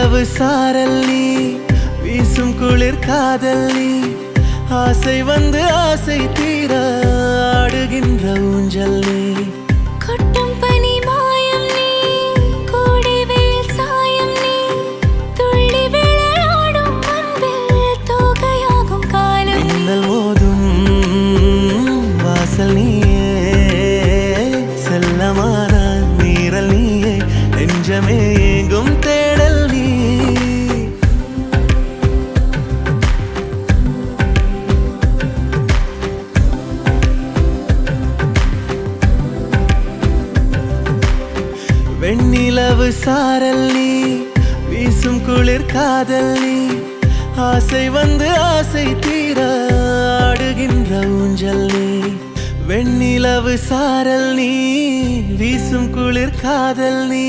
வெண்ணிலவு சாரல் நீ வீசும் குளிர் காதல் நீ ஆசை வந்து ஆசை தீர ஆடுகின்ற ஊஞ்சல் நீ கொட்டும் பனி மாயம் நீ கோடை வெயில் சாயம் நீ துள்ளி விளையாடும் அன்பில் தோகையாகும் காலம் மின்னல் மோதும் வாசல் நீயே செல்லமான நீரல் நீயே நெஞ்சமே எங்கும் தேடல் நீ வெண்ணிலவு சாரல் நீ வீசும் குளிர் காதல் நீ ஆசை வந்து ஆசை தீர ஆடுகின்ற ஊஞ்சல் நீ வெண்ணிலவு சாரல் நீ வீசும் குளிர் காதல் நீ